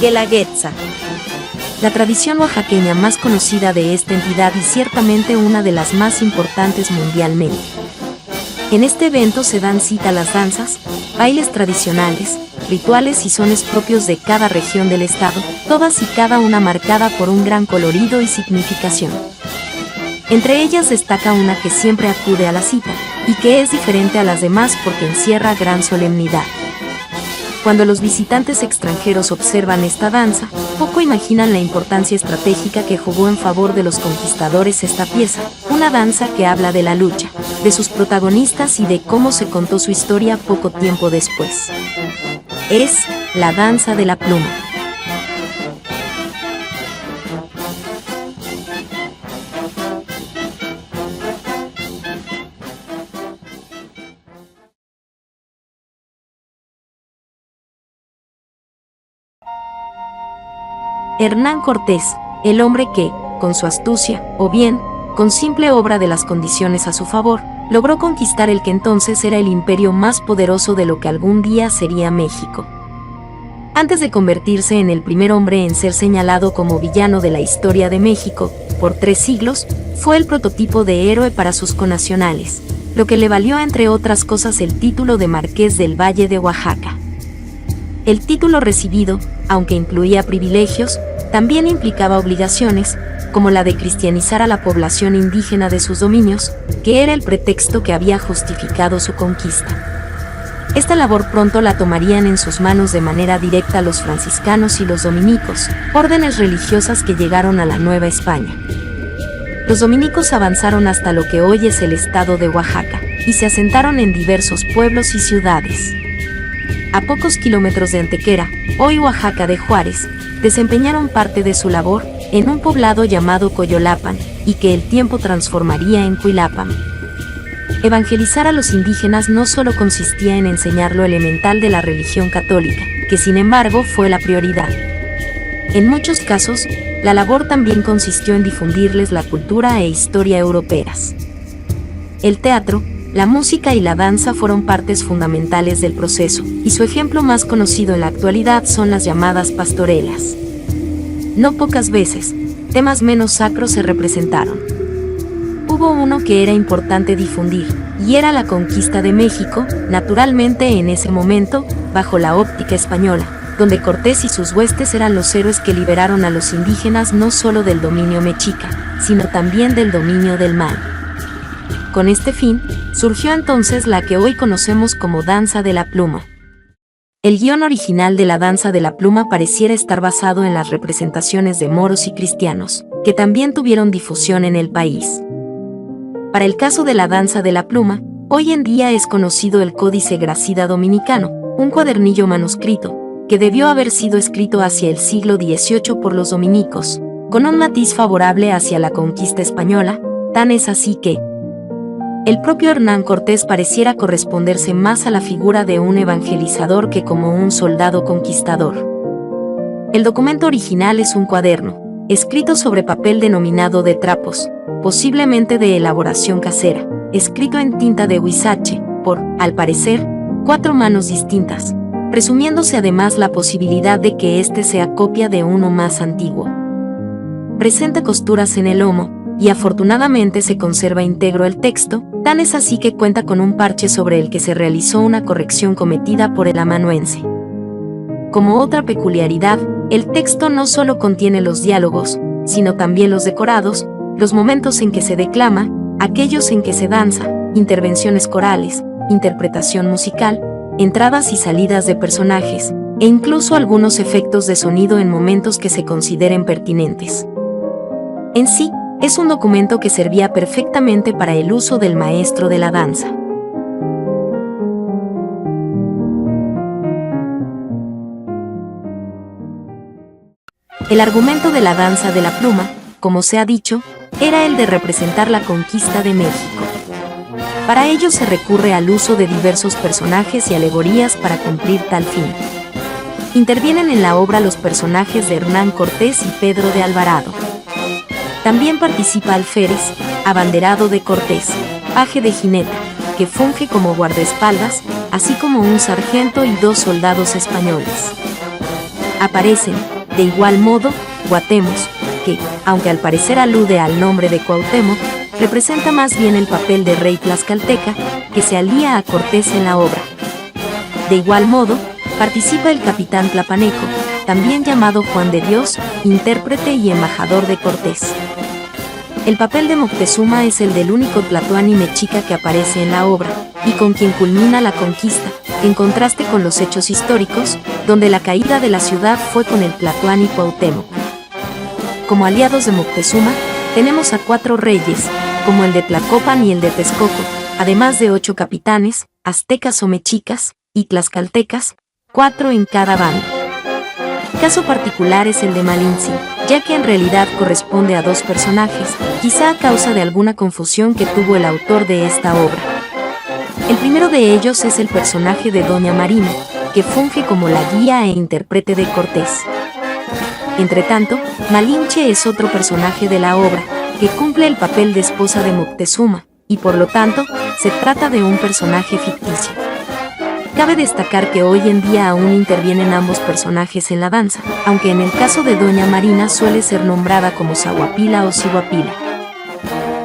Guelaguetza. La tradición oaxaqueña más conocida de esta entidad y ciertamente una de las más importantes mundialmente. En este evento se dan cita las danzas, bailes tradicionales, rituales y sones propios de cada región del estado, todas y cada una marcada por un gran colorido y significación. Entre ellas destaca una que siempre acude a la cita, y que es diferente a las demás porque encierra gran solemnidad. Cuando los visitantes extranjeros observan esta danza, poco imaginan la importancia estratégica que jugó en favor de los conquistadores esta pieza, una danza que habla de la lucha, de sus protagonistas y de cómo se contó su historia poco tiempo después. Es la danza de la pluma. Hernán Cortés, el hombre que, con su astucia, o bien, con simple obra de las condiciones a su favor, logró conquistar el que entonces era el imperio más poderoso de lo que algún día sería México. Antes de convertirse en el primer hombre en ser señalado como villano de la historia de México, por 3 siglos, fue el prototipo de héroe para sus connacionales, lo que le valió entre otras cosas el título de Marqués del Valle de Oaxaca. El título recibido, aunque incluía privilegios, también implicaba obligaciones, como la de cristianizar a la población indígena de sus dominios, que era el pretexto que había justificado su conquista. Esta labor pronto la tomarían en sus manos de manera directa los franciscanos y los dominicos, órdenes religiosas que llegaron a la Nueva España. Los dominicos avanzaron hasta lo que hoy es el estado de Oaxaca, y se asentaron en diversos pueblos y ciudades. A pocos kilómetros de Antequera, hoy Oaxaca de Juárez, desempeñaron parte de su labor en un poblado llamado Coyolapan, y que el tiempo transformaría en Cuilapan. Evangelizar a los indígenas no solo consistía en enseñar lo elemental de la religión católica, que sin embargo fue la prioridad. En muchos casos, la labor también consistió en difundirles la cultura e historia europeas. El teatro, la música y la danza fueron partes fundamentales del proceso, y su ejemplo más conocido en la actualidad son las llamadas pastorelas. No pocas veces, temas menos sacros se representaron. Hubo uno que era importante difundir, y era la conquista de México, naturalmente en ese momento, bajo la óptica española, donde Cortés y sus huestes eran los héroes que liberaron a los indígenas no solo del dominio mexica, sino también del dominio del mal. Con este fin, surgió entonces la que hoy conocemos como danza de la pluma. El guión original de la danza de la pluma pareciera estar basado en las representaciones de moros y cristianos, que también tuvieron difusión en el país. Para el caso de la danza de la pluma, hoy en día es conocido el Códice Gracida Dominicano, un cuadernillo manuscrito, que debió haber sido escrito hacia el siglo XVIII por los dominicos, con un matiz favorable hacia la conquista española, tan es así que el propio Hernán Cortés pareciera corresponderse más a la figura de un evangelizador que como un soldado conquistador. El documento original es un cuaderno, escrito sobre papel denominado de trapos, posiblemente de elaboración casera, escrito en tinta de huizache, por, al parecer, 4 manos distintas, presumiéndose además la posibilidad de que éste sea copia de uno más antiguo. Presenta costuras en el lomo, y afortunadamente se conserva íntegro el texto, tan es así que cuenta con un parche sobre el que se realizó una corrección cometida por el amanuense. Como otra peculiaridad, el texto no solo contiene los diálogos, sino también los decorados, los momentos en que se declama, aquellos en que se danza, intervenciones corales, interpretación musical, entradas y salidas de personajes, e incluso algunos efectos de sonido en momentos que se consideren pertinentes. En sí, es un documento que servía perfectamente para el uso del maestro de la danza. El argumento de la danza de la pluma, como se ha dicho, era el de representar la conquista de México. Para ello se recurre al uso de diversos personajes y alegorías para cumplir tal fin. Intervienen en la obra los personajes de Hernán Cortés y Pedro de Alvarado. También participa Alférez, abanderado de Cortés, paje de Jineta, que funge como guardaespaldas, así como un sargento y 2 soldados españoles. Aparecen, de igual modo, guatemos, que, aunque al parecer alude al nombre de Cuauhtémoc, representa más bien el papel de rey tlaxcalteca, que se alía a Cortés en la obra. De igual modo, participa el capitán tlapaneco, también llamado Juan de Dios, intérprete y embajador de Cortés. El papel de Moctezuma es el del único tlatoani mexica que aparece en la obra, y con quien culmina la conquista, en contraste con los hechos históricos, donde la caída de la ciudad fue con el tlatoani Cuauhtémoc. Como aliados de Moctezuma, tenemos a 4 reyes, como el de Tlacopan y el de Texcoco, además de 8 capitanes, aztecas o mexicas, y tlaxcaltecas, 4 en cada bando. Caso particular es el de Malinche, ya que en realidad corresponde a 2 personajes, quizá a causa de alguna confusión que tuvo el autor de esta obra. El primero de ellos es el personaje de Doña Marina, que funge como la guía e intérprete de Cortés. Entretanto, Malinche es otro personaje de la obra, que cumple el papel de esposa de Moctezuma, y por lo tanto, se trata de un personaje ficticio. Cabe destacar que hoy en día aún intervienen ambos personajes en la danza, aunque en el caso de Doña Marina suele ser nombrada como Zahuapila o Cihuapila.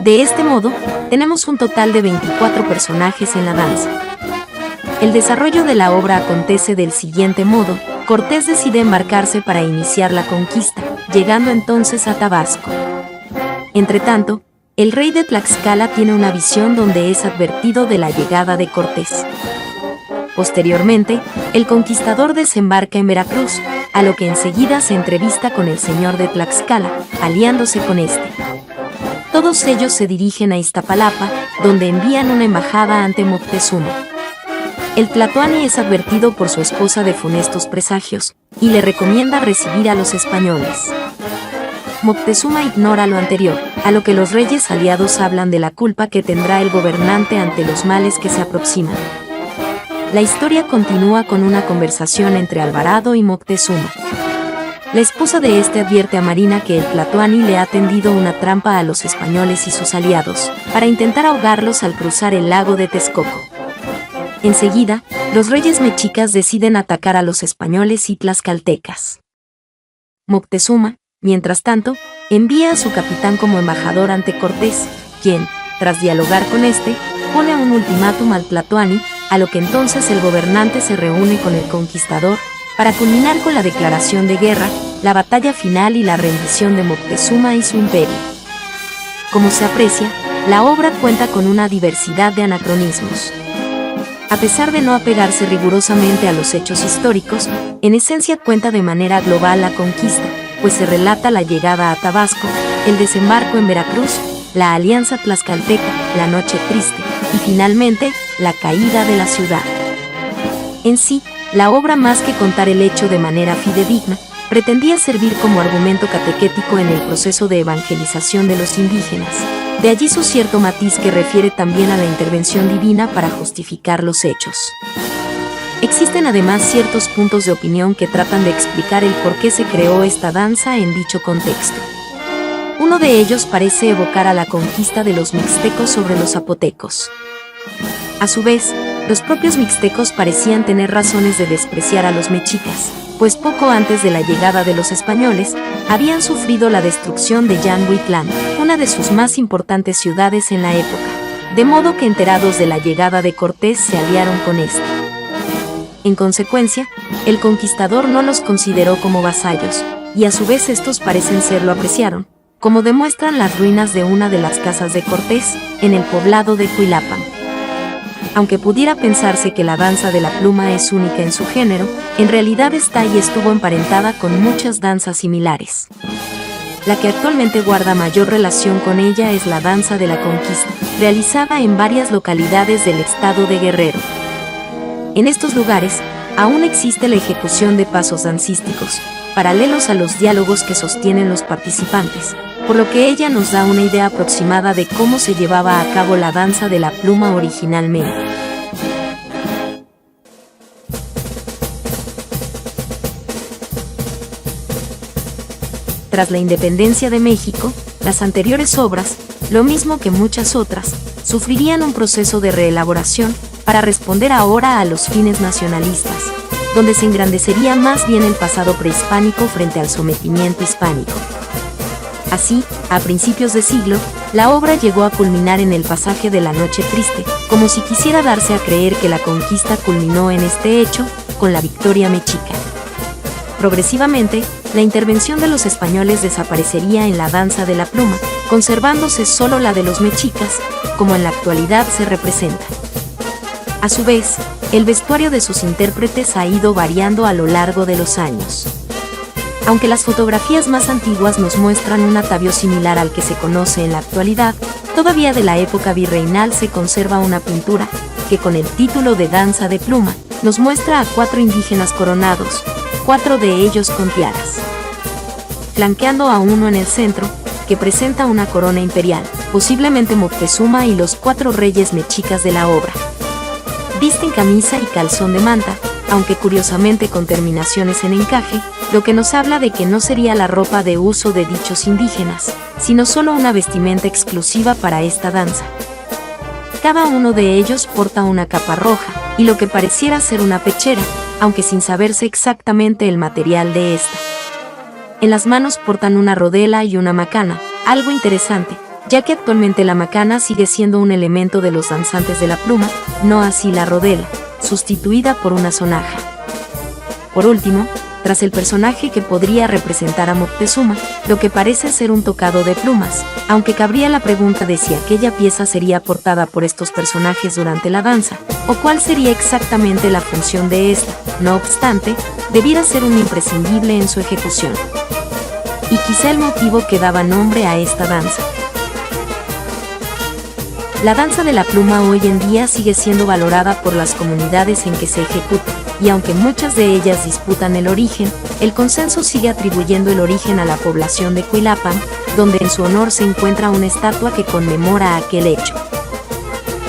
De este modo, tenemos un total de 24 personajes en la danza. El desarrollo de la obra acontece del siguiente modo: Cortés decide embarcarse para iniciar la conquista, llegando entonces a Tabasco. Entretanto, el rey de Tlaxcala tiene una visión donde es advertido de la llegada de Cortés. Posteriormente, el conquistador desembarca en Veracruz, a lo que enseguida se entrevista con el señor de Tlaxcala, aliándose con este. Todos ellos se dirigen a Iztapalapa, donde envían una embajada ante Moctezuma. El tlatoani es advertido por su esposa de funestos presagios, y le recomienda recibir a los españoles. Moctezuma ignora lo anterior, a lo que los reyes aliados hablan de la culpa que tendrá el gobernante ante los males que se aproximan. La historia continúa con una conversación entre Alvarado y Moctezuma. La esposa de este advierte a Marina que el tlatoani le ha tendido una trampa a los españoles y sus aliados, para intentar ahogarlos al cruzar el lago de Texcoco. Enseguida, los reyes mexicas deciden atacar a los españoles y tlaxcaltecas. Moctezuma, mientras tanto, envía a su capitán como embajador ante Cortés, quien, tras dialogar con este, pone un ultimátum al tlatoani, a lo que entonces el gobernante se reúne con el conquistador, para culminar con la declaración de guerra, la batalla final y la rendición de Moctezuma y su imperio. Como se aprecia, la obra cuenta con una diversidad de anacronismos. A pesar de no apegarse rigurosamente a los hechos históricos, en esencia cuenta de manera global la conquista, pues se relata la llegada a Tabasco, el desembarco en Veracruz, la alianza tlaxcalteca, la noche triste, y finalmente, la caída de la ciudad. En sí, la obra, más que contar el hecho de manera fidedigna, pretendía servir como argumento catequético en el proceso de evangelización de los indígenas. De allí su cierto matiz que refiere también a la intervención divina para justificar los hechos. Existen además ciertos puntos de opinión que tratan de explicar el por qué se creó esta danza en dicho contexto. Uno de ellos parece evocar a la conquista de los mixtecos sobre los zapotecos. A su vez, los propios mixtecos parecían tener razones de despreciar a los mexicas, pues poco antes de la llegada de los españoles, habían sufrido la destrucción de Yanhuitlán, una de sus más importantes ciudades en la época, de modo que enterados de la llegada de Cortés se aliaron con este. En consecuencia, el conquistador no los consideró como vasallos, y a su vez estos parecen ser lo apreciaron, como demuestran las ruinas de una de las casas de Cortés, en el poblado de Cuilapan. Aunque pudiera pensarse que la danza de la pluma es única en su género, en realidad está y estuvo emparentada con muchas danzas similares. La que actualmente guarda mayor relación con ella es la danza de la conquista, realizada en varias localidades del estado de Guerrero. En estos lugares, aún existe la ejecución de pasos dancísticos, paralelos a los diálogos que sostienen los participantes, por lo que ella nos da una idea aproximada de cómo se llevaba a cabo la danza de la pluma originalmente. Tras la independencia de México, las anteriores obras, lo mismo que muchas otras, sufrirían un proceso de reelaboración para responder ahora a los fines nacionalistas, donde se engrandecería más bien el pasado prehispánico frente al sometimiento hispánico. Así, a principios de siglo, la obra llegó a culminar en el pasaje de la Noche Triste, como si quisiera darse a creer que la conquista culminó en este hecho, con la victoria mexica. Progresivamente, la intervención de los españoles desaparecería en la danza de la pluma, conservándose solo la de los mexicas, como en la actualidad se representa. A su vez, el vestuario de sus intérpretes ha ido variando a lo largo de los años. Aunque las fotografías más antiguas nos muestran un atavío similar al que se conoce en la actualidad, todavía de la época virreinal se conserva una pintura, que con el título de Danza de Pluma, nos muestra a 4 indígenas coronados, 4 de ellos con tiaras, flanqueando a uno en el centro, que presenta una corona imperial, posiblemente Moctezuma y los 4 reyes mexicas de la obra. Visten camisa y calzón de manta, aunque curiosamente con terminaciones en encaje, lo que nos habla de que no sería la ropa de uso de dichos indígenas, sino solo una vestimenta exclusiva para esta danza. Cada uno de ellos porta una capa roja, y lo que pareciera ser una pechera, aunque sin saberse exactamente el material de esta. En las manos portan una rodela y una macana, algo interesante, ya que actualmente la macana sigue siendo un elemento de los danzantes de la pluma, no así la rodela, sustituida por una sonaja. Por último, tras el personaje que podría representar a Moctezuma, lo que parece ser un tocado de plumas, aunque cabría la pregunta de si aquella pieza sería portada por estos personajes durante la danza, o cuál sería exactamente la función de esta, no obstante, debiera ser un imprescindible en su ejecución. Y quizá el motivo que daba nombre a esta danza. La danza de la pluma hoy en día sigue siendo valorada por las comunidades en que se ejecuta, y aunque muchas de ellas disputan el origen, el consenso sigue atribuyendo el origen a la población de Cuilapan, donde en su honor se encuentra una estatua que conmemora aquel hecho.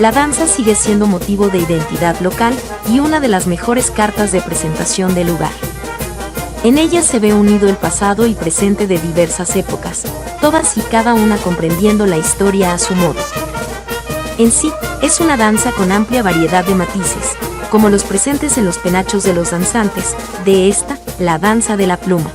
La danza sigue siendo motivo de identidad local y una de las mejores cartas de presentación del lugar. En ella se ve unido el pasado y presente de diversas épocas, todas y cada una comprendiendo la historia a su modo. En sí, es una danza con amplia variedad de matices, como los presentes en los penachos de los danzantes, de esta, la danza de la pluma.